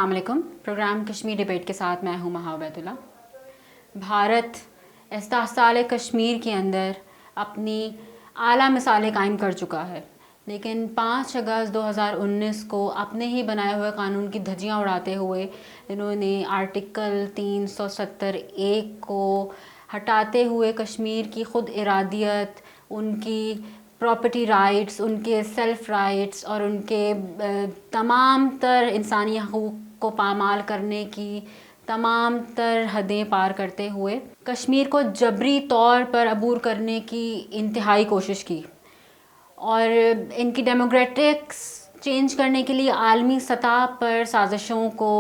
अस्सलाम वालेकुम। Programme Kashmir debate के साथ मैं हूँ महा उबैदुल्ला। भारत इस्ताहसाल कश्मीर के अंदर अपनी आला मिसालें कायम कर चुका है, लेकिन 5 अगस्त 2019 को अपने ही बनाए हुए कानून की धज्जियाँ उड़ाते हुए इन्होंने आर्टिकल 370(a) को हटाते हुए कश्मीर की ख़ुद इरादियत, उनकी प्रॉपर्टी राइट्स, उनके सेल्फ़ राइट्स और उनके तमाम तर इंसानी हक़ूक़ को पामाल करने की तमाम तर हदें पार करते हुए कश्मीर को जबरी तौर पर अबूर करने की इंतहाई कोशिश की और इनकी डेमोक्रेटिक्स चेंज करने के लिए आलमी सतह पर साजिशों को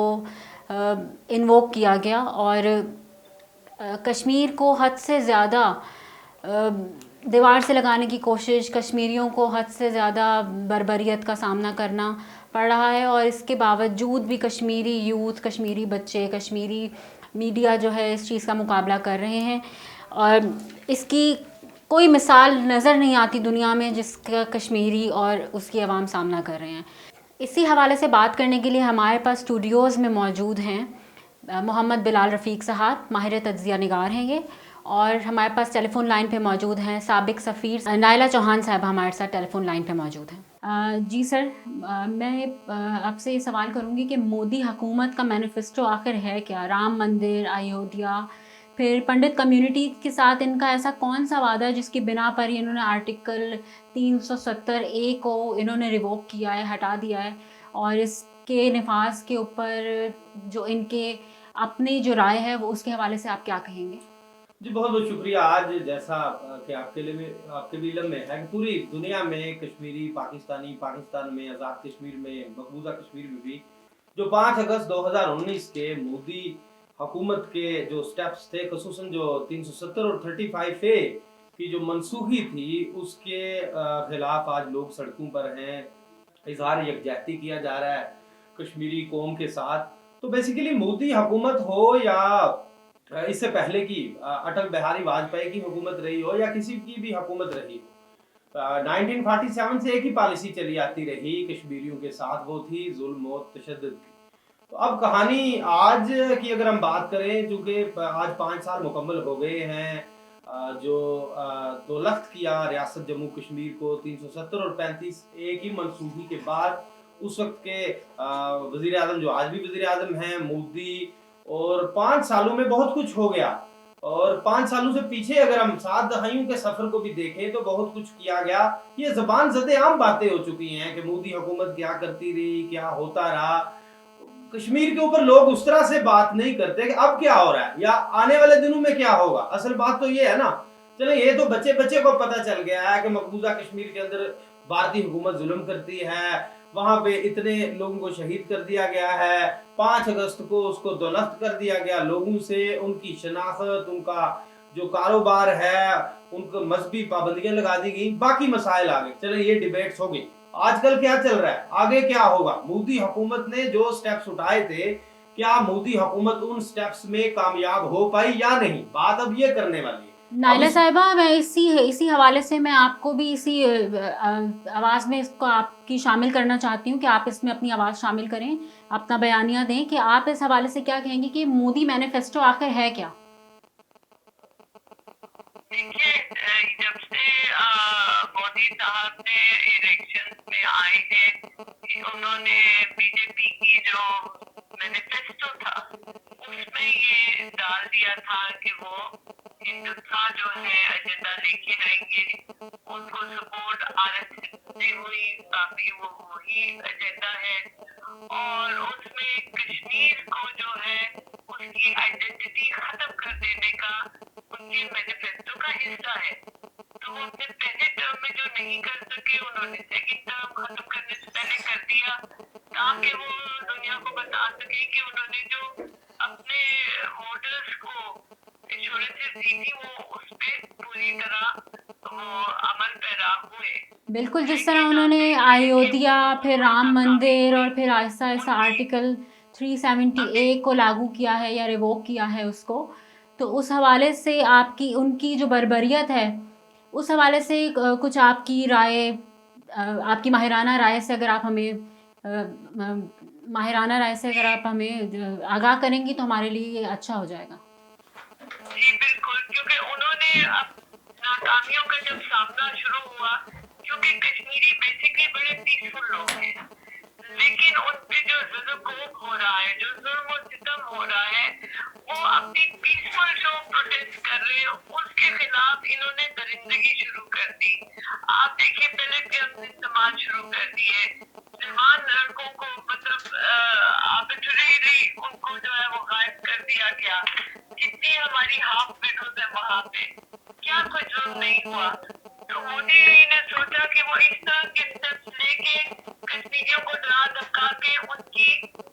इन्वोक किया गया और कश्मीर को हद से ज़्यादा दीवार से लगाने की कोशिश, कश्मीरियों को हद से ज़्यादा बर्बरियत का सामना करना पड़ रहा है। और इसके बावजूद भी कश्मीरी यूथ, कश्मीरी बच्चे, कश्मीरी मीडिया जो है इस चीज़ का मुकाबला कर रहे हैं और इसकी कोई मिसाल नज़र नहीं आती दुनिया में जिसका कश्मीरी और उसकी आवाम सामना कर रहे हैं। इसी हवाले से बात करने के लिए हमारे पास स्टूडियोज़ में मौजूद हैं मोहम्मद बिलाल रफ़ीक साहब, माहिर तज्ज़िया निगार हैं ये, और हमारे पास टेलीफ़ोन लाइन पे मौजूद हैं साबिक सफ़ीर नाइला चौहान साहब हमारे साथ टेलीफ़ोन लाइन पे मौजूद हैं। जी सर, मैं आपसे ये सवाल करूँगी कि मोदी हुकूमत का मैनिफेस्टो आखिर है क्या? राम मंदिर, अयोध्या, फिर पंडित कम्युनिटी के साथ इनका ऐसा कौन सा वादा है जिसकी बिना पर ही इन्होंने आर्टिकल 370(a) को इन्होंने रिवोक किया है, हटा दिया है, और इसके नफाज के ऊपर जो इनके अपनी जो राय है वो उसके हवाले से आप क्या कहेंगे? जी बहुत बहुत शुक्रिया। आज जैसा कि आपके लिए में आपके भी इल्म में है कि पूरी दुनिया में कश्मीरी पाकिस्तानी, पाकिस्तान में आज़ाद कश्मीर में, मकबूजा कश्मीर में भी जो 5 अगस्त 2019 के मोदी हुकूमत के जो स्टेप्स थे, खसूसन जो 370 और 35(a) की जो मनसूखी थी उसके खिलाफ आज लोग सड़कों पर हैं, इजहार यकजहती किया जा रहा है कश्मीरी कौम के साथ। तो बेसिकली मोदी हुकूमत हो या इससे पहले की अटल बिहारी वाजपेयी की हुकूमत रही हो या किसी की भी हुकूमत रही हो, 1947 से एक ही पॉलिसी चली आती रही कश्मीरियों के साथ, वो थी जुल्म और तशद्दुद की। तो अब कहानी आज की अगर हम बात करें, चूंकि आज 5 साल मुकम्मल हो गए हैं जो दौलत किया रियासत जम्मू कश्मीर को 370 और 35(a) की मनसूखी के बाद, उस वक्त के वजीर आजम जो आज भी वजीर आजम हैं मोदी, और 5 सालों में बहुत कुछ हो गया। और 5 सालों से पीछे अगर हम 7 दहाइयों के सफर को भी देखें तो बहुत कुछ किया गया। ये ज़बान ज़दे आम बातें हो चुकी हैं कि मोदी हुकूमत क्या करती रही, क्या होता रहा। कश्मीर के ऊपर लोग उस तरह से बात नहीं करते कि अब क्या हो रहा है या आने वाले दिनों में क्या होगा। असल बात तो ये है ना, चले ये तो बच्चे बच्चे को पता चल गया है कि मकबूजा कश्मीर के अंदर भारतीय हुकूमत जुल्म करती है, वहां पे इतने लोगों को शहीद कर दिया गया है, 5 अगस्त को उसको दौलत कर दिया गया लोगों से, उनकी शनाख्त, उनका जो कारोबार है, उनको मजहबी पाबंदियां लगा दी गई, बाकी मसाइल आ गए। चले ये डिबेट्स हो गई। आजकल क्या चल रहा है, आगे क्या होगा? मोदी हुकूमत ने जो स्टेप्स उठाए थे, क्या मोदी हुकूमत उन स्टेप्स में कामयाब हो पाई या नहीं? बात अब ये करने वाली है। नाइला साहिबा, मैं इसी हवाले से मैं आपको भी इसी आवाज़ में इसको आपकी शामिल करना चाहती हूँ कि आप इसमें अपनी आवाज़ शामिल करें, अपना बयानिया दें कि आप इस हवाले से क्या कहेंगे कि मोदी मैनिफेस्टो आखिर है क्या? देखिए, जब से मोदी साहब ने इलेक्शन में आए हैं, उन्होंने बीजेपी की जो मैनिफेस्टो था उसमें ये डाल दिया था कि वो हिंदुस्तान जो है एजेंडा लेके आएंगे, उनको सपोर्ट आरएसएस से हुई, काफी वो वही एजेंडा है, और उसमें कश्मीर को जो है उसकी आइडेंटिटी खत्म कर देने का उनके मैनिफेस्टो का हिस्सा है। तो वो अपने पहले टर्म में जो नहीं कर सके, उन्होंने सेकंड टर्म खत्म करने से पहले कर दिया, ताकि वो दुनिया को बता सके कि उन्होंने जो अपने वोटर्स को इंश्योरेंसेस दी थी वो उस पे पूरी तरह वो अमल पैरा हुए। बिल्कुल, जिस तरह उन्होंने अयोध्या, फिर राम मंदिर और फिर आहिस्ता आहिस्ता आर्टिकल 370(a) को लागू किया है या रिवोक किया है उसको, तो उस हवाले से आपकी उनकी जो बर्बरियत है उस हवाले से कुछ आपकी राय, आपकी माहिराना राय से अगर आप हमें माहिराना राय से अगर आप हमें आगाह करेंगी तो हमारे लिए ये अच्छा हो जाएगा। जी बिल्कुल, क्योंकि उन्होंने अब नाकामियों का जब सामना शुरू हुआ, क्योंकि कश्मीरी बेसिकली बड़े पीसफुल लोग हैं, लेकिन उन पे जो जुल्म हो रहा है, जो जुल्म और सितम हो रहा है, वो अपनी पीसफुल जो प्रोटेस्ट कर रहे हैं उसके खिलाफ इन्होंने दरिंदगी शुरू कर दी। आप देखिए पहले गन्स इस्तेमाल शुरू कर दिए, जवान लड़कों को मतलब आर्बिट्रेरीली उनको जो है वो गायब कर दिया गया। जितनी हमारी हाफ विडोज है वहाँ पे क्या कोई जुल्म नहीं हुआ। तो मोदी ने सोचा कि वो इस तरह के स्टेप्स लेके कश्मीरियों को डरा धमका के उनकी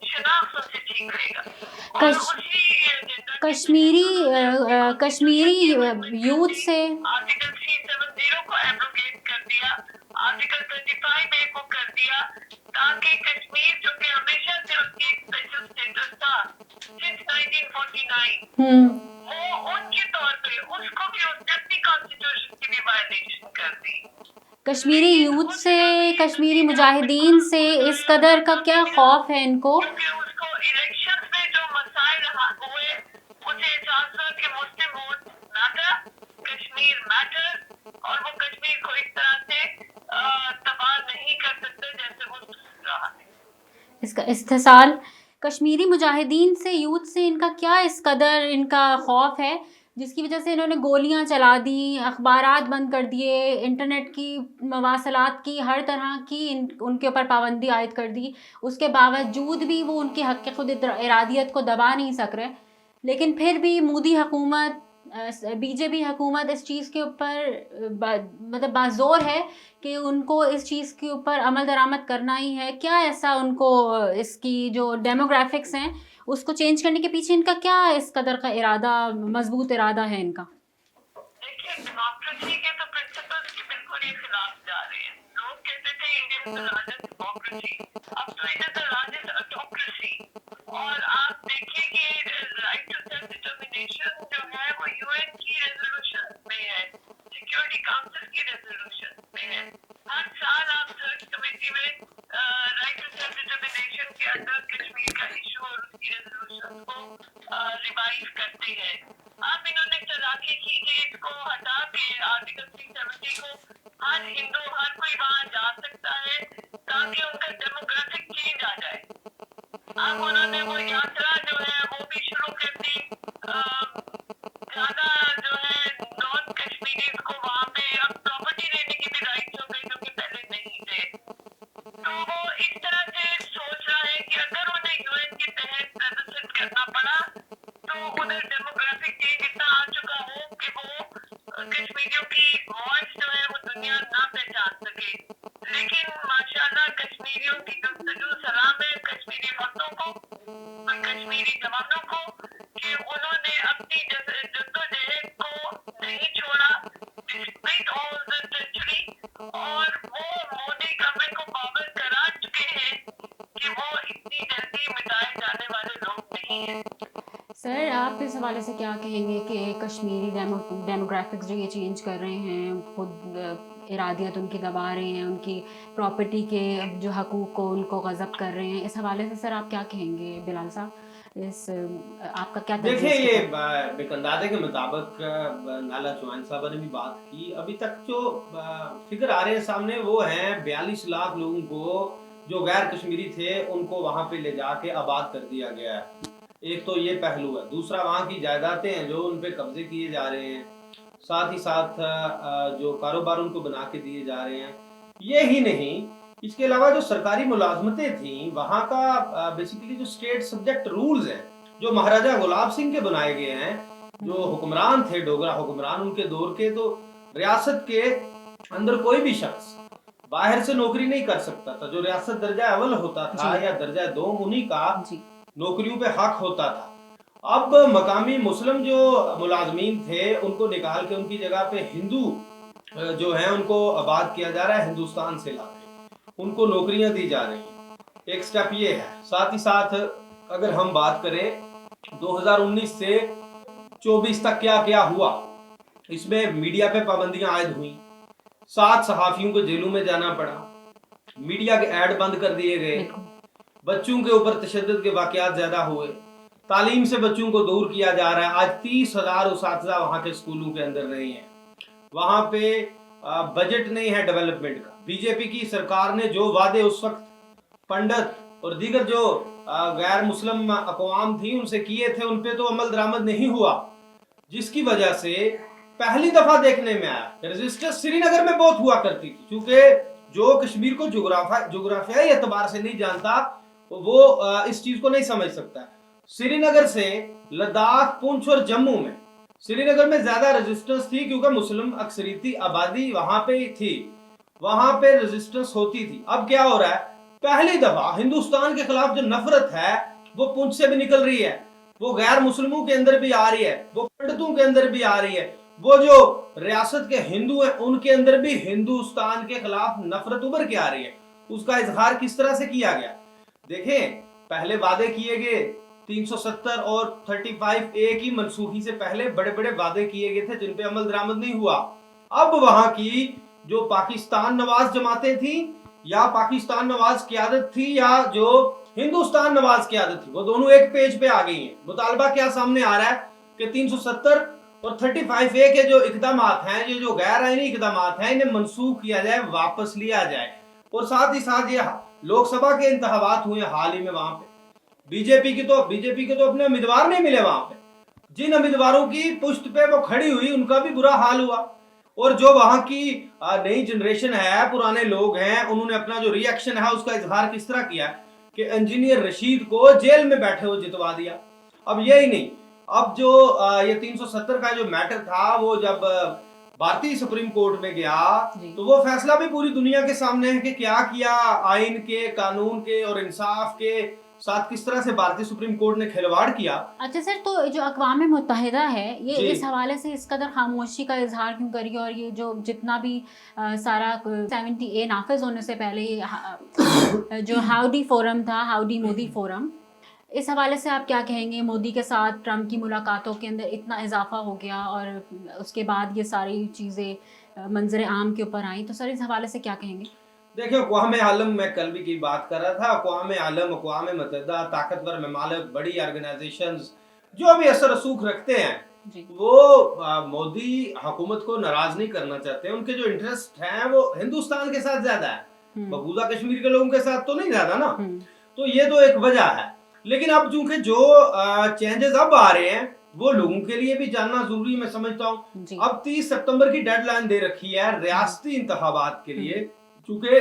शनाख्त उनसे छीन लेगा और कश- उसी एजेंडा कश्मीरी यूथ से आर्टिकल 370 को एब्रोगेट कर दिया, आर्टिकल 25 ए को कर दिया, ताकि कश्मीर जो कि हमेशा से उसकी एक स्पेशल स्टेटस था सिंस 1949 वो उनके तौर पे उसको भी उसने अपनी कॉन्स्टिट्यूशन की भी वायलेशन कर दी। कश्मीरी यूथ से, कश्मीरी मुजाहिदीन से इस कदर का क्या खौफ है इनको? क्योंकि उसको इलेक्शन में जो मसाइल हुए उसे एहसास हुआ कि मुस्लिम वोट मैटर, कश्मीर मैटर, और वो कश्मीर को इस तरह से तबाह नहीं कर सकते जैसे वो सोच रहा है। इसका इस्तेसाल कश्मीरी मुजाहिदीन से, यूथ से इनका क्या इस कदर इनका खौफ है जिसकी वजह से इन्होंने गोलियां चला दी, अखबारात बंद कर दिए, इंटरनेट की मवासलात की हर तरह की उनके ऊपर पाबंदी आयद कर दी। उसके बावजूद भी वो उनके हक़ खुद इरादियत को दबा नहीं सक रहे, लेकिन फिर भी मोदी हुकूमत, बीजेपी हुकूमत इस चीज़ के ऊपर मतलब बाज़ोर है कि उनको इस चीज़ के ऊपर अमल दरामद करना ही है। क्या ऐसा उनको इसकी जो डेमोग्राफिक्स हैं उसको चेंज करने के पीछे इनका क्या इस कदर का इरादा, मजबूत इरादा है इनका? देखिए डेमोक्रेसी के तो प्रिंसिपल्स के बिल्कुल ही खिलाफ जा रहे हैं। लोग कहते थे India is the largest democracy, अब तो it is the largest autocracy. और आप देखिए कि राइट टू सेल्फ डिटर्मिनेशन जो है वो यूएन की रेजोल्यूशन में है, सिक्योरिटी काउंसिल की रेजोल्यूशन में है। हर साल आप सर्च कमेटी में राइट टू सेल्फ डिटर्मिनेशन के अंदर कश्मीर का इशू और उसकी रेजोल्यूशन को रिवाइव करते हैं। अब इन्होंने चालाकी की कि इसको हटा के आर्टिकल 370 को हर हिंदू, हर कोई वहाँ जा सकता है ताकि उनका डेमोग्राफिक चेंज आ जाए। अब उन्होंने वो यात्रा जो है वो भी शुरू कर दी। ज्यादा जो है नॉन कश्मीरीज को वहाँ पे अब प्रॉपर्टी लेने की भी राइट्स हो गई जो कि पहले नहीं थे। तो वो इस तरह से सोच रहा है कि अगर उन्हें यूएन के तहत रिप्रेजेंट करना पड़ा तो उधर डेमोग्राफिक चेंज इतना आ चुका हो कि वो कश्मीरियों की वॉइस जो है वो दुनिया ना पहचान सके। लेकिन माशाल्लाह कश्मीरियों की गुफ्तगू सलाम है कश्मीरी मर्दों को और कश्मीरी जवानों को कि उन्होंने अपनी जद्दोजहद को नहीं छोड़ा डिस्पाइट ऑल द ट्रेजेडी, और वो मोदी गवर्नमेंट को पावर करा चुके हैं कि वो इतनी जल्दी मिटाए जाने वाले लोग नहीं हैं। सर आप इस हवाले से क्या कहेंगे कि कश्मीरी डेमोग्राफिक्स जो ये चेंज कर रहे हैं, खुद इरादियत उनकी दबा रहे हैं, उनकी प्रॉपर्टी के जो हकूक़ को उनको गज़ब कर रहे हैं, इस हवाले से सर आप क्या कहेंगे बिलाल साहब? इस आपका क्या देखिए तजज़िया ये है? बेकंदादे के मुताबिक नाला चौहान साहब ने भी बात की, अभी तक जो फिगर आ रहे हैं सामने वो हैं 42 लाख लोगों को जो गैर कश्मीरी थे उनको वहां पे ले जाके आबाद कर दिया गया है। एक तो ये पहलू है, दूसरा वहाँ की जायदादें हैं जो उन पे कब्जे किए जा रहे हैं, साथ ही साथ जो कारोबार उनको बना के दिए जा रहे हैं। ये ही नहीं, इसके अलावा जो सरकारी मुलाजमतें थी वहाँ का बेसिकली जो स्टेट सब्जेक्ट रूल्स हैं जो महाराजा गुलाब सिंह के बनाए गए हैं, जो हुक्मरान थे डोगरा हुक्मरान उनके दौर के, तो रियासत के अंदर कोई भी शख्स बाहर से नौकरी नहीं कर सकता था। जो रियासत दर्जा अव्वल होता था या दर्जा दो उन्हीं का नौकरियों पे हक होता था। अब मकामी मुस्लिम जो मुलाजमीन थे उनको निकाल के उनकी जगह पे हिंदू जो है उनको आबाद किया जा रहा है, हिंदुस्तान से लाके उनको नौकरियां दी जा रही हैं। एक स्टेप ये है। साथ ही साथ अगर हम बात करें 2019 से 24 तक क्या क्या हुआ, इसमें मीडिया पे पाबंदियां आयद हुई, 7 सहाफियों को जेलों में जाना पड़ा, मीडिया के ऐड बंद कर दिए गए, बच्चों के ऊपर तशद्दुद के वाक़यात ज़्यादा हुए, तालीम से बच्चों को दूर किया जा रहा है। आज 30,000 उसातिज़ा वहाँ के स्कूलों के अंदर नहीं है, वहाँ पे बजट नहीं है डेवलपमेंट का। बीजेपी की सरकार ने जो वादे उस वक्त पंडित और दीगर जो गैर मुस्लिम अक़वाम थी उनसे किए थे, उन पे तो अमल दरामद नहीं हुआ, जिसकी वजह से पहली दफा देखने में आया रेजिस्टेंस श्रीनगर में बहुत हुआ करती थी। क्योंकि जो कश्मीर को जोग्राफियाई एतबार से नहीं जानता वो इस चीज को नहीं समझ सकता। श्रीनगर से लद्दाख, पुंछ और जम्मू में, श्रीनगर में ज्यादा रेजिस्टेंस थी क्योंकि मुस्लिम अक्सरियती आबादी वहां पे थी, वहां पे रेजिस्टेंस होती थी। अब क्या हो रहा है, पहली दफा हिंदुस्तान के खिलाफ जो नफरत है वो पुंछ से भी निकल रही है, वो गैर मुस्लिमों के अंदर भी आ रही है, वो पंडितों के अंदर भी आ रही है, वो जो रियासत के हिंदू हैं उनके अंदर भी हिंदुस्तान के खिलाफ नफरत उभर के आ रही है। उसका इजहार किस तरह से किया गया, देखें, पहले वादे किए गए 370 और 35A की मनसूखी से पहले बड़े बड़े वादे किए गए थे जिन पे अमल दरामद नहीं हुआ। अब वहां की जो पाकिस्तान नवाज जमातें थी या पाकिस्तान नवाज क़यादत थी या जो हिंदुस्तान नवाज क़यादत थी, वो दोनों एक पेज पे आ गई हैं। मुतालबा क्या सामने आ रहा है कि 370 और 35A के जो इकदामात हैं, ये जो गैर आईनी इकदामात हैं, इन्हें मनसूख किया जाए, वापस लिया जाए। और साथ ही साथ ये लोकसभा के इंतखाबात हुए हाल ही में, वहां पे बीजेपी के तो अपने उम्मीदवार नहीं मिले वहां पे, जिन उम्मीदवारों की पुष्ट पे वो खड़ी हुई उनका भी बुरा हाल हुआ। और जो वहां की नई जनरेशन है, पुराने लोग हैं, उन्होंने अपना जो रिएक्शन है उसका इजहार किस तरह किया कि इंजीनियर रशीद को जेल में बैठे हुए जितवा दिया। अब यही नहीं, अब जो ये 370 का जो मैटर था वो जब भारतीय सुप्रीम कोर्ट में गया तो वो फैसला भी पूरी दुनिया के सामने है कि क्या किया आइन के, कानून के और इंसाफ के साथ किस तरह से भारतीय सुप्रीम कोर्ट ने खिलवाड़ किया। अच्छा सर, तो जो अक़वाम मुत्तहिदा है ये इस हवाले से इस कदर खामोशी का इजहार क्यों करी, और ये जो जितना भी सारा 70A नाफिज होने से पहले ये जो हाउडी फोरम था, हाउडी मोदी फोरम, इस हवाले से आप क्या कहेंगे? मोदी के साथ ट्रम्प की मुलाकातों के अंदर इतना इजाफा हो गया और उसके बाद ये सारी चीज़ें मंजर आम के ऊपर आई, तो सर इस हवाले से क्या कहेंगे? देखिए, अक़वाम आलम, मैं कल भी की बात कर रहा था, अक़वाम आलम, अक़वाम मुत्तहिदा, ताकतवर ममालिक, बड़ी ऑर्गेनाइजेशंस जो भी असर रसूख रखते हैं वो मोदी हुकूमत को नाराज नहीं करना चाहते। उनके जो इंटरेस्ट हैं वो हिंदुस्तान के साथ ज्यादा है, मकबूजा कश्मीर के लोगों के साथ तो नहीं ज्यादा ना। तो ये तो एक वजह है। लेकिन अब चूंकि जो चेंजेस अब आ रहे हैं वो लोगों के लिए भी जानना जरूरी मैं समझता हूँ। अब 30 सितंबर की डेडलाइन दे रखी है रियासती इंतखाबात के लिए, चूंकि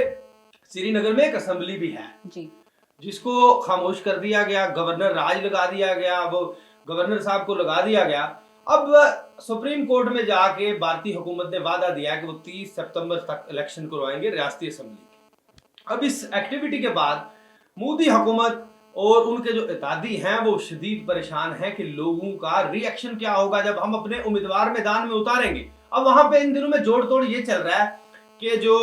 श्रीनगर में एक असेंबली भी है जिसको खामोश कर दिया गया, गवर्नर राज लगा दिया गया, वो गवर्नर साहब को लगा दिया गया। अब सुप्रीम कोर्ट में जाके भारतीय हुकूमत ने वादा दिया कि वो 30 सितंबर तक इलेक्शन करवाएंगे रियासती असेंबली की। अब इस एक्टिविटी के बाद मोदी हुकूमत और उनके जो इत्तेहादी हैं वो शदीद परेशान हैं कि लोगों का रिएक्शन क्या होगा जब हम अपने उम्मीदवार मैदान में उतारेंगे। अब वहां पे इन दिनों में जोड़ तोड़ ये चल रहा है कि जो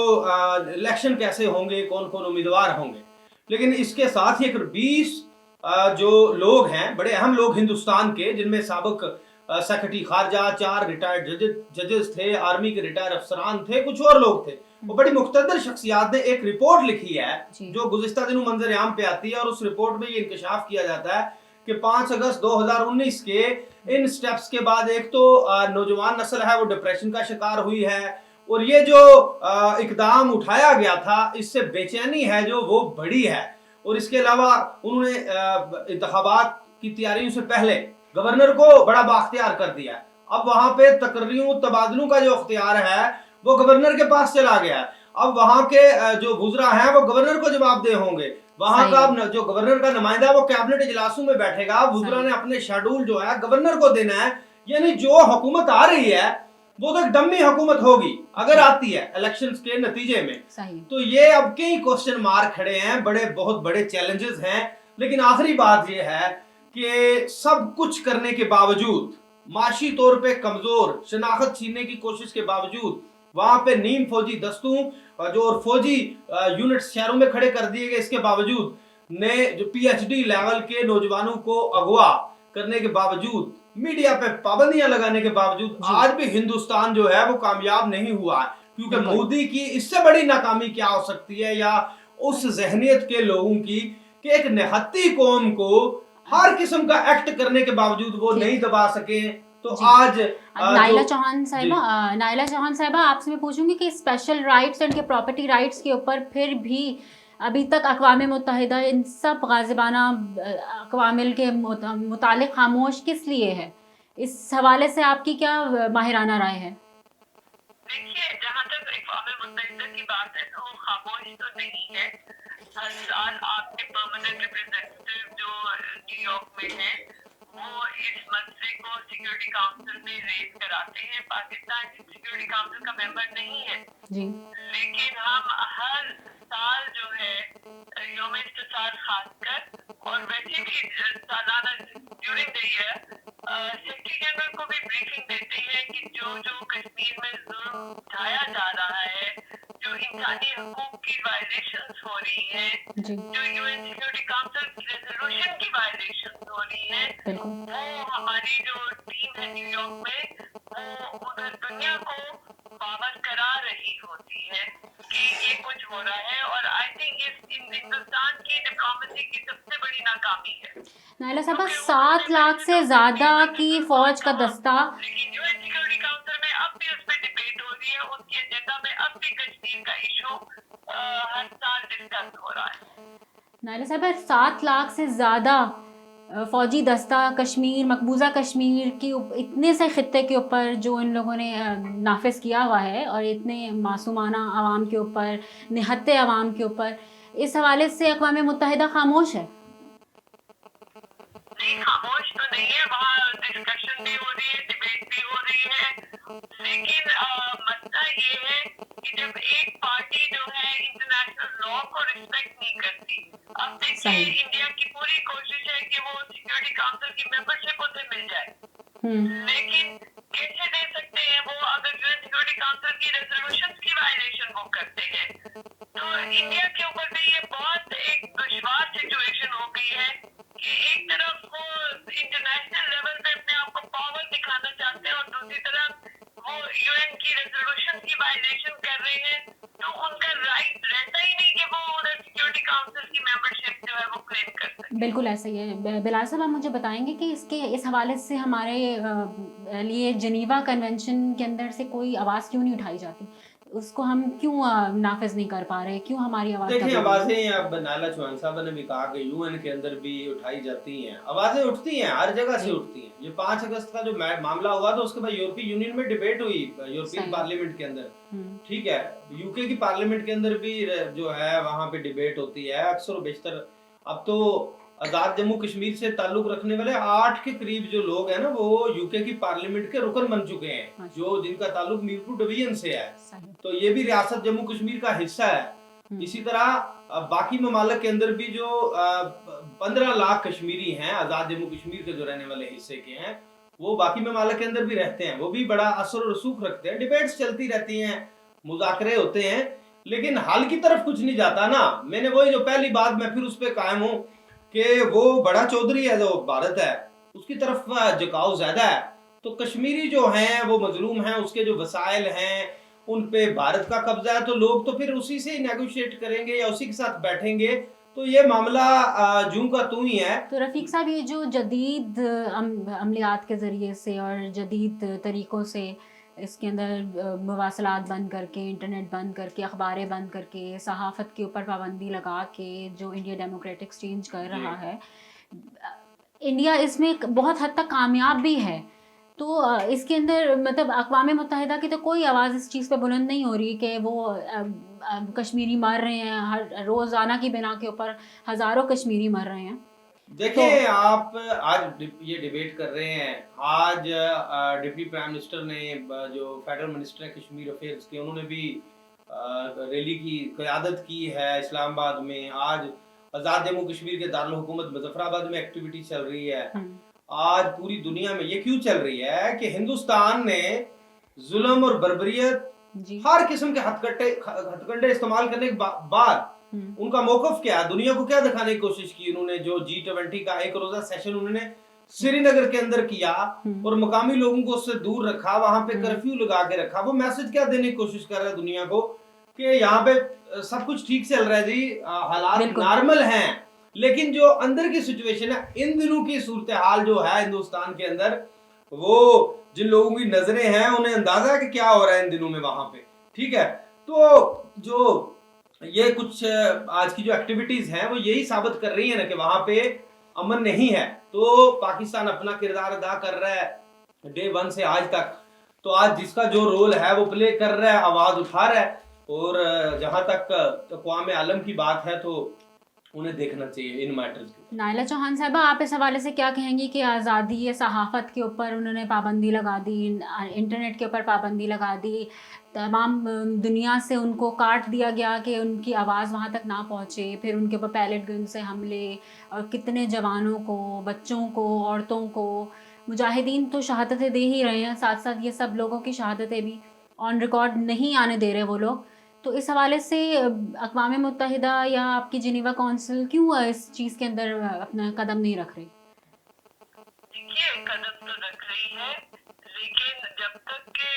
इलेक्शन कैसे होंगे, कौन कौन उम्मीदवार होंगे। लेकिन इसके साथ ही 20 जो लोग हैं, बड़े अहम लोग हिंदुस्तान के, जिनमें साबिक सेक्रेटरी खारजा, 4 रिटायर्ड जजेस थे, आर्मी के रिटायर्ड अफसरान थे, कुछ और लोग थे, वो बड़ी मुख्तदर शख्सियात ने एक रिपोर्ट लिखी है जो गुज़िश्ता दिनों मंजर आम पे आती है। और उस रिपोर्ट में ये इंकशाफ किया जाता है कि 5 अगस्त 2019 के इन स्टेप्स के बाद एक तो नौजवान नस्ल है वो डिप्रेशन का शिकार हुई है, और ये जो इकदाम उठाया गया था इससे बेचैनी है जो वो बड़ी है। और इसके अलावा उन्होंने इंतखाबात की तैयारियों से पहले गवर्नर को बड़ा बाख्तियार कर दिया। अब वहां पे तकर्रियों, तबादलों का जो अख्तियार है वो गवर्नर के पास चला गया। अब वहां के जो वुज़रा हैं वो गवर्नर को जवाबदेह होंगे। वहां का जो गवर्नर का नुमाइंदा वो कैबिनेट इजलासों में बैठेगा, वुज़रा ने अपने शेड्यूल जो है गवर्नर को देना है। यानी जो हुकूमत आ रही है वो तो एक डम्मी हुकूमत होगी अगर आती है इलेक्शंस के नतीजे में। तो ये अब कई क्वेश्चन मार्क खड़े हैं, बहुत बड़े चैलेंजेस हैं। लेकिन आखिरी बात ये है कि सब कुछ करने के बावजूद, माशी तौर पे कमजोर, शनाख्त छीनने की कोशिश के बावजूद, वहां पे नीम फौजी दस्तों जो और फौजी यूनिट शहरों में खड़े कर दिए गए, इसके बावजूद ने जो PhD लेवल के नौजवानों को अगवा करने के बावजूद, मीडिया पे पाबंदियां लगाने के बावजूद आज भी हिंदुस्तान जो है वो कामयाब नहीं हुआ है। क्योंकि मोदी की इससे बड़ी नाकामी क्या हो सकती है, या उस जहनियत के लोगों की कि एक निहत्ती कौम को हर किस्म का एक्ट करने के बावजूद वो नहीं दबा सके। तो आज नाइला चौहान साहिबा आपसे मैं पूछूंगी कि स्पेशल राइट्स एंड के प्रॉपर्टी राइट्स के ऊपर फिर भी अभी तक अक़वाम मुत्तहिदा इन सब गाज़िबाना अक़वामिल के मुतालिक खामोश किस लिए है? इस हवाले से आपकी क्या माहिराना राय है? देखिए, जहाँ तक अक़वाम मुत्तहिदा की बात है तो खामोश तो नहीं है। हर साल आपके परमानेंट रिप्रेजेंटेटिव जो न्यूयॉर्क में है वो इस मसले को सिक्योरिटी काउंसिल में रेज कराते हैं। पाकिस्तान सिक्योरिटी काउंसिल का मेंबर नहीं है जी, लेकिन हम हर साल जो है यौम इस्तिसार खासकर और वैसे भी सालाना during the year secretary general को भी ब्रीफिंग देते हैं कि जो जो कश्मीर में जुल्म उठाया जा रहा है, जो इंसानी हकूक की वायलेशंस हो रही हैं, जी, जो यूएन सिक्योरिटी काउंसिल रेजोल्यूशन की वायलेशंस हो रही हैं, बिल्कुल। वो हमारी जो टीम है न्यूयॉर्क में वो उधर दुनिया को बावर करा रही होती है कि ये कुछ हो रहा है। और आई थिंक इस हिंदुस्तान की डिप्लोमेसी की सबसे बड़ी नाकामी है। नाइला साहबा, 7 लाख से ज़्यादा की फ़ौज का दस्ता, लेकिन यूएन सिक्योरिटी काउंसिल में अब भी उस पर डिबेट हो रही है, उसकी एजेंडा में अब भी कश्मीर का इशू हर साल डिस्कस हो रहा है। नाइला साहबा 7 लाख से ज़्यादा फ़ौजी दस्ता कश्मीर, मकबूजा कश्मीर की इतने से ख़ित्ते के ऊपर जो इन लोगों ने नाफिज किया हुआ है और इतने मासूमाना आवाम के ऊपर, निहत्ते आवाम के ऊपर, इस हवाले से अक़वाम मुत्तहिदा खामोश है? नहीं, खामोश तो नहीं है, वहाँ डिस्कशन भी हो रही है, डिबेट भी हो रही है। लेकिन मसला ये है कि जब एक पार्टी जो है इंटरनेशनल लॉ को रिस्पेक्ट नहीं करती, अब देखिए इंडिया की पूरी कोशिश है कि वो सिक्योरिटी काउंसिल की मेंबरशिप उसे मिल जाए, लेकिन कैसे दे सकते हैं वो अगर यूएन सिक्योरिटी काउंसिल की रेजोल्यूशंस की वायलेशन वो करते हैं। तो इंडिया के ऊपर भी ये बहुत एक दुश्वार सिचुएशन हो गई है कि एक तरफ वो इंटरनेशनल लेवल पे अपने आप को पावर दिखाना चाहते हैं और दूसरी तरफ वो यूएन की रेजोल्यूशन की वायलेशन कर रहे हैं। तो उनका राइट रहता ही नहीं कि वो उधर सिक्योरिटी काउंसिल की मेंबरशिप जो है वो क्लेम कर सके। बिल्कुल ऐसा ही है। बिलाल साहब, आप मुझे बताएंगे कि इस हवाले से हमारे लिए जनीवा कन्वेंशन के अंदर से कोई आवाज़ क्यों नहीं उठाई जाती? उसको हम क्यों नाफिज नहीं कर पा रहे? क्यों हमारी आवाज़ देखिए, दबी हुई है? आवाजें अब नाइला चौहान साहब ने भी कहा कि यूएन के अंदर भी उठाई जाती हैं, आवाजें उठती हैं, हर जगह से उठती हैं। ये 5 अगस्त का जो मामला हुआ तो उसके बाद यूरोपीय यूनियन में डिबेट हुई, यूरोपियन पार्लियामेंट के अंदर, ठीक है, यूके की पार्लियामेंट के अंदर भी जो है वहां पे डिबेट होती है अक्सर बेशतर। अब तो आजाद जम्मू कश्मीर से ताल्लुक रखने वाले 8 के करीब जो लोग हैं ना वो यूके की पार्लियामेंट के रुकन बन चुके हैं, जो जिनका ताल्लुक मीरपुर डिवीजन से है, तो ये भी रियासत जम्मू कश्मीर का हिस्सा है। इसी तरह बाकी ममालिक के अंदर भी जो 15 लाख कश्मीरी हैं आजाद जम्मू कश्मीर के जो रहने वाले हिस्से के हैं, वो बाकी ममालिक के अंदर भी रहते हैं, वो भी बड़ा असर और रसूख रखते हैं। डिबेट्स चलती रहती हैं, मुज़ाकरे होते हैं, लेकिन हल की तरफ कुछ नहीं जाता ना। मैंने वही जो पहली बात मैं फिर उस पर कायम हूँ कि वो बड़ा चौधरी है जो भारत है उसकी तरफ झुकाव ज्यादा है, तो कश्मीरी जो हैं वो मजलूम हैं, उसके जो वसाइल हैं उन पे भारत का कब्जा है, तो लोग तो फिर उसी से नेगोशिएट करेंगे या उसी के साथ बैठेंगे। तो ये मामला जूं का तू ही है। तो रफ़ीक साहब, ये जो जदीद अमलियात के ज़रिए से और जदीद तरीक़ों से इसके अंदर मवासलात बंद करके, इंटरनेट बंद करके, अखबारें बंद करके, सहाफ़त के ऊपर पाबंदी लगा के जो इंडिया डेमोक्रेटिक एक्सचेंज कर रहा है, इंडिया इसमें बहुत हद तक कामयाब भी है। तो इसके अंदर मतलब अक़वाम मुत्तहिदा की तो कोई आवाज़ इस चीज़ पे बुलंद नहीं हो रही कि वो कश्मीरी मर रहे हैं, हर रोज़ाना की बिना के ऊपर हज़ारों कश्मीरी मर रहे हैं। देखिए, आप आज ये डिबेट कर रहे हैं, आज डिप्टी प्राइम मिनिस्टर ने जो फेडरल मिनिस्टर है कश्मीर अफेयर्स के, उन्होंने भी रैली की क़यादत की है इस्लामाबाद में। आज आज़ाद जम्मू कश्मीर के दारुल हुकूमत मुजफ्फराबाद में एक्टिविटी चल रही है। आज पूरी दुनिया में ये क्यों चल रही है कि हिंदुस्तान ने जुल्म और बर्बरियत हर किस्म के हथकंडे इस्तेमाल करने के बाद उनका मौकफ क्या है, दुनिया को क्या दिखाने की कोशिश की उन्होंने। जो G20 का एक रोजा सेशन उन्होंने श्रीनगर के अंदर किया और मकामी लोगों को उससे दूर रखा, वहां पे कर्फ्यू लगा के रखा। वो मैसेज क्या देने की कोशिश कर रहा है दुनिया को कि यहाँ पे सब कुछ ठीक चल रहा है जी, हालात नॉर्मल हैं। لیکن جو اندر کی سچویشن ہے ان دنوں کی صورتحال جو ہے ہندوستان کے اندر، وہ جن لوگوں کی نظریں ہیں انہیں اندازہ ہے کہ کیا ہو رہا ہے ان دنوں میں وہاں پہ، ٹھیک ہے. تو جو یہ کچھ آج کی جو ایکٹیویٹیز ہیں وہ یہی ثابت کر رہی ہیں نا کہ وہاں پہ امن نہیں ہے. تو پاکستان اپنا کردار ادا کر رہا ہے ڈے ون سے آج تک. تو آج جس کا جو رول ہے وہ پلے کر رہا ہے، آواز اٹھا رہا ہے. اور جہاں تک اقوام عالم کی بات ہے تو انہیں دیکھنا چاہیے ان میٹرز کو. نائلہ چوہان صاحبہ، آپ اس حوالے سے کیا کہیں گی کہ آزادی صحافت کے اوپر انہوں نے پابندی لگا دی، انٹرنیٹ کے اوپر پابندی لگا دی، تمام دنیا سے ان کو کاٹ دیا گیا کہ ان کی آواز وہاں تک نہ پہنچے، پھر ان کے اوپر پیلٹ گن سے حملے، اور کتنے جوانوں کو، بچوں کو، عورتوں کو، مجاہدین تو شہادتیں دے ہی رہے ہیں، ساتھ ساتھ یہ سب لوگوں کی شہادتیں بھی آن ریکارڈ نہیں آنے دے رہے وہ لوگ. تو اس حوالے سے اقوام متحدہ یا آپ کی جنیوا کونسل کیوں اس چیز کے اندر اپنا قدم نہیں رکھ رہی؟ دیکھیے قدم تو رکھ رہی ہے، لیکن جب تک کہ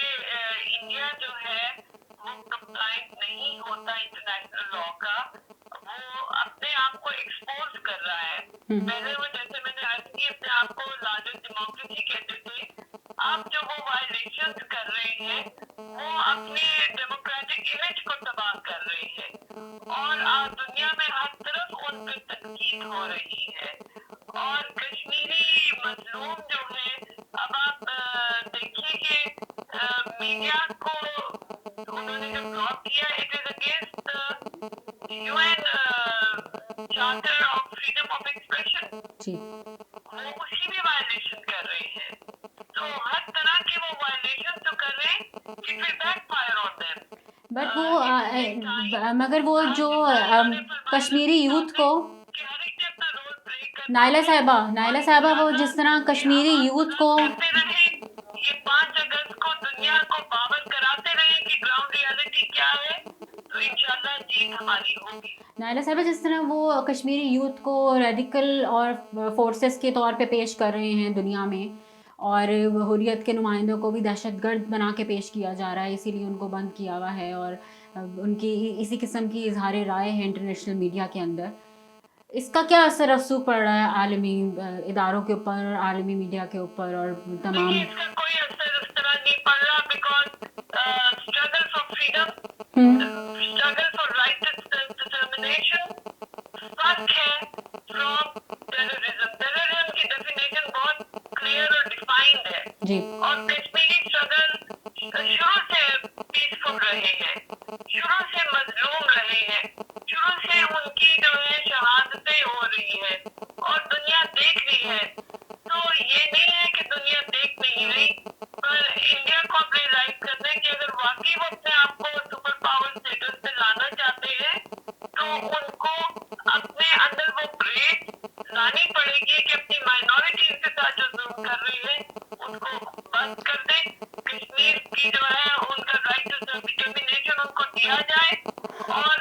انڈیا جو ہے وہ کمپلائنٹ نہیں ہوتا انٹرنیشنل لا کا، وہ اپنے آپ کو ایکسپوز کر رہا ہے. پہلے وہ جیسے میں نے عرض کی اپنے آپ کو لارجر ڈیموکریسی کہتے تھے، اب جو وہ وائلیشنز کر رہے ہیں وہ اپنے ڈیموکریٹک امیج کو تباہ کر رہے ہیں، اور دنیا میں ہر طرف ان پہ تنقید ہو رہی ہے. اور کشمیری مظلوم جو ہے، اب آپ دیکھیے کہ میڈیا کو انہوں نے جو بلاک کیا، it is against UN charter of freedom of expression, وہ اسی بھی وائلیشن کر رہے ہیں. تو ہر طرح کے وہ وائلیشن تو کر رہے ہیں، it will back fire on them. But وہ مگر وہ جو کشمیری یوتھ کو، نائلہ صاحبہ وہ جس طرح کشمیری یوتھ کو یہ 5 اگست کو دنیا کو باور کراتے رہے کہ گراؤنڈ ریالٹی کیا ہے، تو انشاءاللہ جیت ہماری ہوگی. نائلہ صاحبہ جس طرح وہ کشمیری یوتھ کو ریڈیکل اور فورسز کے طور پہ پیش کر رہے ہیں دنیا میں، اور حریت کے نمائندوں کو بھی دہشت گرد بنا کے پیش کیا جا رہا ہے، اسی لیے ان کو بند کیا ہوا ہے، اور ان کی اسی قسم کی اظہار رائے ہے انٹرنیشنل میڈیا کے اندر. اس کا کیا اثر رسوخ پڑ رہا ہے عالمی اداروں کے اوپر اور عالمی میڈیا کے اوپر اور تمام؟ اس کا کوئی اثر اس طرح نہیں پڑ رہا، because struggle for freedom, struggle for right determination فرق ہے فرام ٹیررزم. ٹیررزم کی ڈیفینیشن بہت کلیئر اور ڈیفائنڈ ہے، جی. اور کشمیری اسٹرگل شروع سے پیسفل رہے ہیں، شروع سے مظلوم رہے ہیں، شروع سے ان کی جو ہے شہادتیں ہو رہی ہیں اور دنیا دیکھ رہی ہے. تو یہ نہیں ہے کہ دنیا دیکھ نہیں رہی، پر انڈیا کو اب ریئلائز کرنا ہے کہ اگر واقعی وہ اپنے آپ کو سپر پاور اسٹیٹس پہ لانا چاہتے ہیں تو ان کو اپنے اندر وہ گریڈ لانی پڑے گی کہ اپنی مائنورٹیز کے ساتھ جو ظلم کر رہی ہے ان کو بند کر دیں. کشمیر کی جو ہے ان کا رائٹ ٹو سیلف ڈٹرمنیشن ان کو دیا جائے اور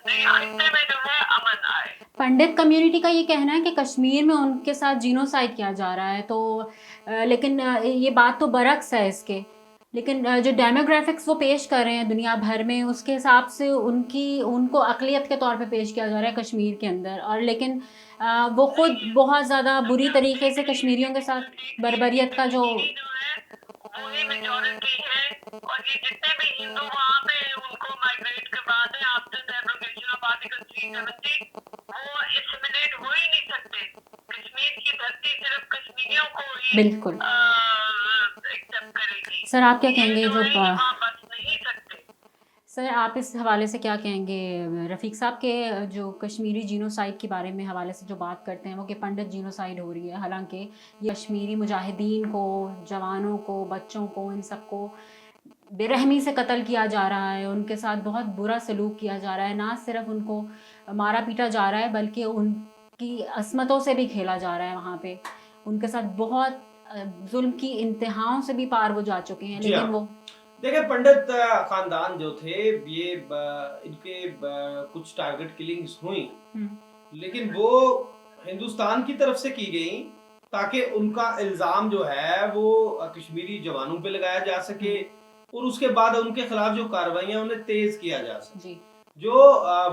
ریاستے میں جو ہے امن آئے. پنڈت کمیونٹی کا یہ کہنا ہے کہ کشمیر میں ان کے ساتھ جینوسائڈ کیا جا رہا ہے، تو لیکن یہ بات تو برعکس ہے اس کے. لیکن جو ڈیموگرافکس وہ پیش کر رہے ہیں دنیا بھر میں، اس کے حساب سے ان کو اقلیت کے طور پہ پیش کیا جا رہا ہے کشمیر کے اندر، اور لیکن وہ خود بہت زیادہ بری طریقے سے کشمیریوں کے ساتھ بربریت کا جو وہی میجورٹی ہے، اور یہ جتنے بھی ہندو وہاں پہ ان کو مائگریٹ کرواتے ہیں after the abrogation of article 370، وہ اسیمیلیٹ ہو ہی نہیں سکتے. کشمیر کی دھرتی صرف کشمیریوں کو ہی بالکل. ایکسپٹ کرے گی. سر آپ کیا کہیں گے جو وہاں بس نہیں سکتے. سر آپ اس حوالے سے کیا کہیں گے؟ رفیق صاحب کے جو کشمیری جینوسائڈ کے بارے میں حوالے سے جو بات کرتے ہیں وہ کہ پنڈت جینوسائڈ ہو رہی ہے، حالانکہ یہ کشمیری مجاہدین کو، جوانوں کو، بچوں کو، ان سب کو بے رحمی سے قتل کیا جا رہا ہے، ان کے ساتھ بہت برا سلوک کیا جا رہا ہے، نہ صرف ان کو مارا پیٹا جا رہا ہے بلکہ ان کی عصمتوں سے بھی کھیلا جا رہا ہے. وہاں پہ ان کے ساتھ بہت ظلم کی انتہاؤں سے بھی پار وہ جا چکے ہیں. لیکن وہ دیکھیں پنڈت خاندان جو تھے یہ ان کے کچھ ٹارگٹ کلنگز ہوئیں، لیکن وہ ہندوستان کی طرف سے کی گئیں تاکہ ان کا الزام جو ہے وہ کشمیری جوانوں پہ لگایا جا سکے، اور اس کے بعد ان کے خلاف جو کارروائیاں انہیں تیز کیا جا سکے. جو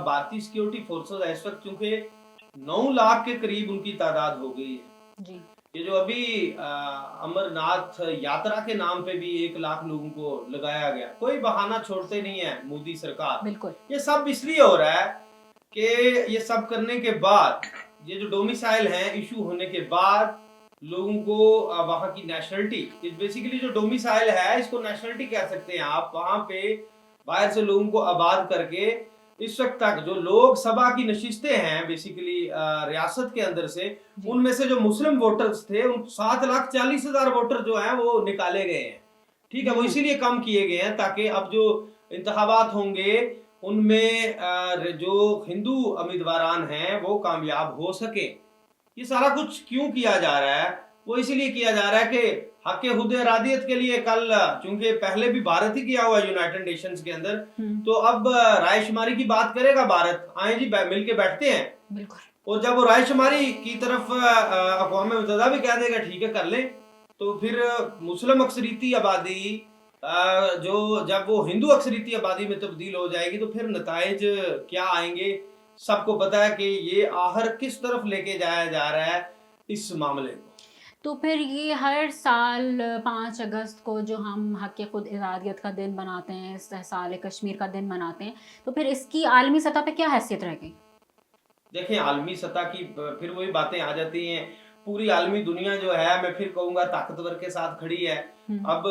بھارتی سیکیورٹی فورسز اس وقت چونکہ 9 लाख के करीब उनकी तादाद हो गई है। जी ये जो अभी अमरनाथ यात्रा के नाम पे भी 1 लाख लोगों को लगाया गया, कोई बहाना छोड़ते नहीं है मोदी सरकार। बिल्कुल। ये सब इसलिए हो रहा है कि ये सब करने के बाद, ये जो डोमिसाइल है इशू होने के बाद, लोगों को वहाँ की नेशनलिटी, बेसिकली जो डोमिसाइल है इसको नेशनलिटी कह सकते हैं आप, वहाँ पे बाहर से लोगों को आबाद करके इस वक्त तक जो लोग सभा की नशिस्तें हैं बेसिकली रियासत के अंदर से, उनमें से जो मुस्लिम वोटर्स थे उन 7,40,000 वोटर जो हैं वो निकाले गए हैं। ठीक है, वो इसीलिए कम किए गए हैं ताकि अब जो इंतखाबात होंगे उनमें जो हिंदू उम्मीदवारान हैं वो कामयाब हो सके। ये सारा कुछ क्यों किया जा रहा है? वो इसीलिए किया जा रहा है कि हक खुद इरादियत के लिए, कल चूंकि पहले भी भारत ही किया हुआ यूनाइटेड नेशंस के अंदर, तो अब रायशुमारी की बात करेगा भारत, आए जी मिलके बैठते हैं। बिल्कुल। और जब वो रायशुमारी की तरफ अक़वाम मुत्तहिदा भी कह देगा ठीक है कर लें, तो फिर मुस्लिम अक्सरीती आबादी जो जब वो हिंदू अक्सरीती आबादी में तब्दील हो जाएगी तो फिर नताइज क्या आएंगे सबको पता है कि ये आहर किस तरफ लेके जाया जा रहा है इस मामले को। तो फिर ये हर साल 5 अगस्त को जो हम हक़ खुद इरादियत का दिन बनाते हैं, साल कश्मीर का दिन मनाते हैं, तो फिर इसकी आलमी सतह पे क्या हैसियत रहेगी? देखें, आलमी सतह की फिर वही बातें आ जाती हैं। पूरी आलमी दुनिया जो है, मैं फिर कहूँगा ताकतवर के साथ खड़ी है। अब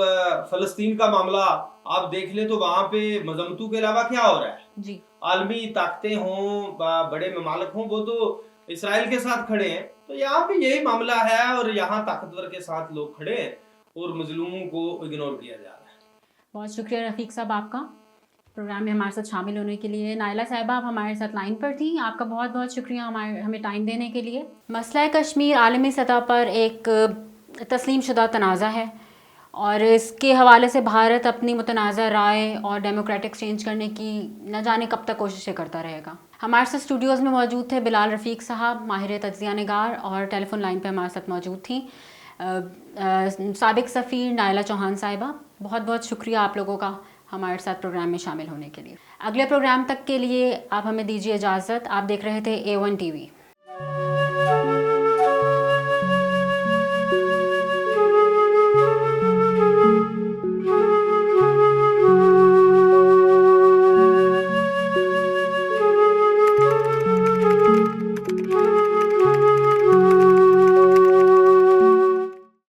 फ़लस्तीन का मामला आप देख लें तो वहाँ पे मजम्मतों के अलावा क्या हो रहा है जी। आलमी ताकतें हों, बड़े ममालिक हों, वो तो इसराइल के साथ खड़े हैं। तो यहाँ पे यही मामला है और यहाँ ताकतवर के साथ लोग खड़े हैं और मजलूमों को इग्नोर किया जा रहा है। बहुत शुक्रिया रफ़ीक साहब आपका प्रोग्राम में हमारे साथ शामिल होने के लिए। नाइला साहिबा आप हमारे साथ लाइन पर थी, आपका बहुत बहुत शुक्रिया हमें टाइम देने के लिए। मसला कश्मीर आलमी सतह पर एक तस्लीम शुदा तनाज़ा है और इसके हवाले से भारत अपनी मुतनाज़ा राय और डेमोक्रेटिक चेंज करने की न जाने कब तक कोशिशें करता रहेगा। हमारे साथ स्टूडियोज़ में मौजूद थे बिलाल रफ़ीक साहब, माहिर तज्ज़िया निगार, और टेलीफोन लाइन पे हमारे साथ मौजूद थी साबिक सफ़ीर नाइला चौहान साहिबा। बहुत बहुत शुक्रिया आप लोगों का हमारे साथ प्रोग्राम में शामिल होने के लिए। अगले प्रोग्राम तक के लिए आप हमें दीजिए इजाज़त। आप देख रहे थे A1 TV।